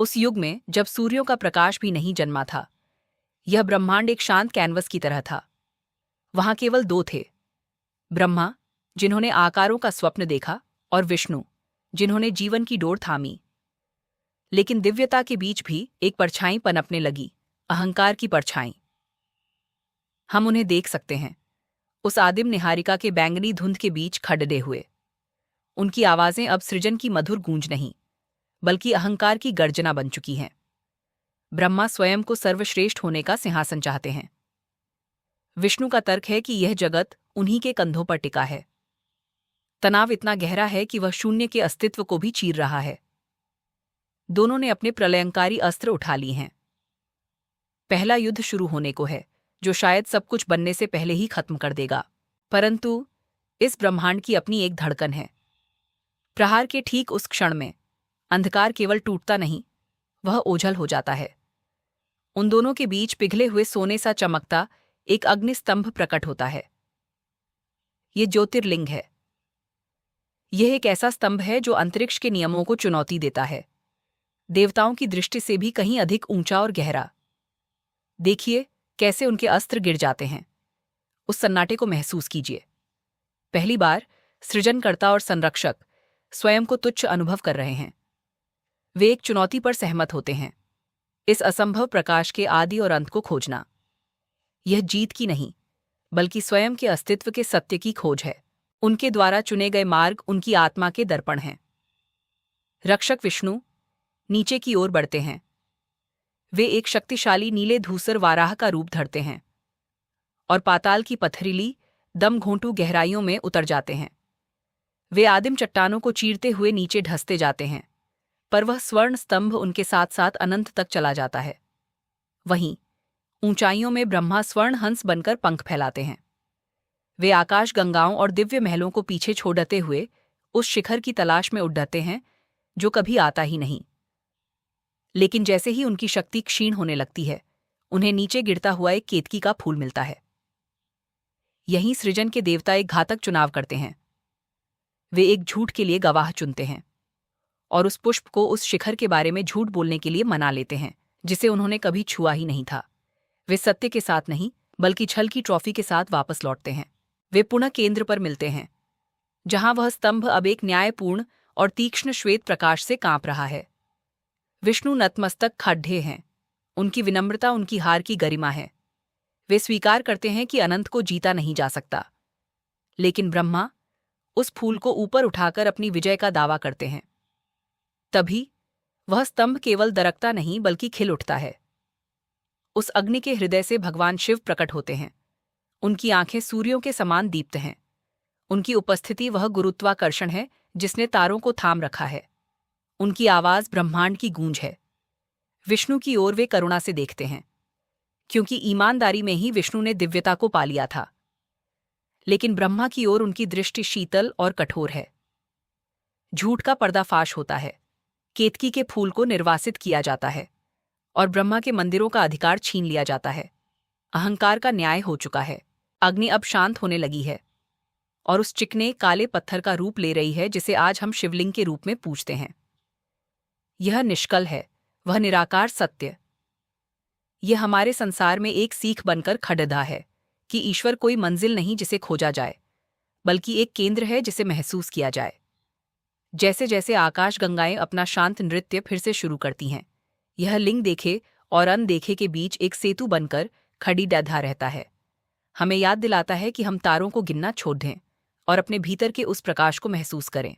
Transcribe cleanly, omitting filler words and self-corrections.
उस युग में जब सूर्यों का प्रकाश भी नहीं जन्मा था, यह ब्रह्मांड एक शांत कैनवस की तरह था। वहां केवल दो थे, ब्रह्मा, जिन्होंने आकारों का स्वप्न देखा, और विष्णु, जिन्होंने जीवन की डोर थामी। लेकिन दिव्यता के बीच भी एक परछाई पनपने लगी, अहंकार की परछाई। हम उन्हें देख सकते हैं, उस आदिम निहारिका के बैंगनी धुंध के बीच खड़े हुए। उनकी आवाजें अब सृजन की मधुर गूंज नहीं, बल्कि अहंकार की गर्जना बन चुकी हैं। ब्रह्मा स्वयं को सर्वश्रेष्ठ होने का सिंहासन चाहते हैं। विष्णु का तर्क है कि यह जगत उन्हीं के कंधों पर टिका है। तनाव इतना गहरा है कि वह शून्य के अस्तित्व को भी चीर रहा है। दोनों ने अपने प्रलयंकारी अस्त्र उठा लिए हैं। पहला युद्ध शुरू होने को है, जो शायद सब कुछ बनने से पहले ही खत्म कर देगा। परंतु इस ब्रह्मांड की अपनी एक धड़कन है। प्रहार के ठीक उस क्षण में अंधकार केवल टूटता नहीं, वह ओझल हो जाता है। उन दोनों के बीच पिघले हुए सोने सा चमकता एक अग्निस्तंभ प्रकट होता है। ये ज्योतिर्लिंग है। यह एक ऐसा स्तंभ है जो अंतरिक्ष के नियमों को चुनौती देता है, देवताओं की दृष्टि से भी कहीं अधिक ऊंचा और गहरा। देखिए कैसे उनके अस्त्र गिर जाते हैं। उस सन्नाटे को महसूस कीजिए। पहली बार सृजनकर्ता और संरक्षक स्वयं को तुच्छ अनुभव कर रहे हैं। वे एक चुनौती पर सहमत होते हैं, इस असंभव प्रकाश के आदि और अंत को खोजना। यह जीत की नहीं, बल्कि स्वयं के अस्तित्व के सत्य की खोज है। उनके द्वारा चुने गए मार्ग उनकी आत्मा के दर्पण हैं। रक्षक विष्णु नीचे की ओर बढ़ते हैं। वे एक शक्तिशाली नीले धूसर वाराह का रूप धरते हैं और पाताल की पथरीली दम घोंटू गहराइयों में उतर जाते हैं। वे आदिम चट्टानों को चीरते हुए नीचे ढसते जाते हैं, पर वह स्वर्ण स्तंभ उनके साथ साथ अनंत तक चला जाता है। वहीं ऊंचाइयों में ब्रह्मा स्वर्ण हंस बनकर पंख फैलाते हैं। वे आकाश गंगाओं और दिव्य महलों को पीछे छोड़ते हुए उस शिखर की तलाश में उड़ते हैं जो कभी आता ही नहीं। लेकिन जैसे ही उनकी शक्ति क्षीण होने लगती है, उन्हें नीचे गिरता हुआ एक केतकी का फूल मिलता है। यहीं सृजन के देवता एक घातक चुनाव करते हैं। वे एक झूठ के लिए गवाह चुनते हैं और उस पुष्प को उस शिखर के बारे में झूठ बोलने के लिए मना लेते हैं जिसे उन्होंने कभी छुआ ही नहीं था। वे सत्य के साथ नहीं, बल्कि छल की ट्रॉफी के साथ वापस लौटते हैं। वे पुनः केंद्र पर मिलते हैं, जहां वह स्तंभ अब एक न्यायपूर्ण और तीक्ष्ण श्वेत प्रकाश से कांप रहा है। विष्णु नतमस्तक खड़े हैं। उनकी विनम्रता उनकी हार की गरिमा है। वे स्वीकार करते हैं कि अनंत को जीता नहीं जा सकता। लेकिन ब्रह्मा उस फूल को ऊपर उठाकर अपनी विजय का दावा करते हैं। तभी वह स्तंभ केवल दरकता नहीं, बल्कि खिल उठता है। उस अग्नि के हृदय से भगवान शिव प्रकट होते हैं। उनकी आंखें सूर्यों के समान दीप्त हैं। उनकी उपस्थिति वह गुरुत्वाकर्षण है जिसने तारों को थाम रखा है। उनकी आवाज ब्रह्मांड की गूंज है। विष्णु की ओर वे करुणा से देखते हैं, क्योंकि ईमानदारी में ही विष्णु ने दिव्यता को पा लिया था। लेकिन ब्रह्मा की ओर उनकी दृष्टि शीतल और कठोर है। झूठ का पर्दाफाश होता है। केतकी के फूल को निर्वासित किया जाता है और ब्रह्मा के मंदिरों का अधिकार छीन लिया जाता है। अहंकार का न्याय हो चुका है। अग्नि अब शांत होने लगी है और उस चिकने काले पत्थर का रूप ले रही है जिसे आज हम शिवलिंग के रूप में पूजते हैं। यह निष्कल है, वह निराकार सत्य। यह हमारे संसार में एक सीख बनकर खड़ा है कि ईश्वर कोई मंजिल नहीं जिसे खोजा जाए, बल्कि एक केंद्र है जिसे महसूस किया जाए। जैसे जैसे आकाश गंगाएं अपना शांत नृत्य फिर से शुरू करती हैं, यह लिंग देखे और अनदेखे के बीच एक सेतु बनकर खड़ी डधा रहता है। हमें याद दिलाता है कि हम तारों को गिनना छोड़ दें और अपने भीतर के उस प्रकाश को महसूस करें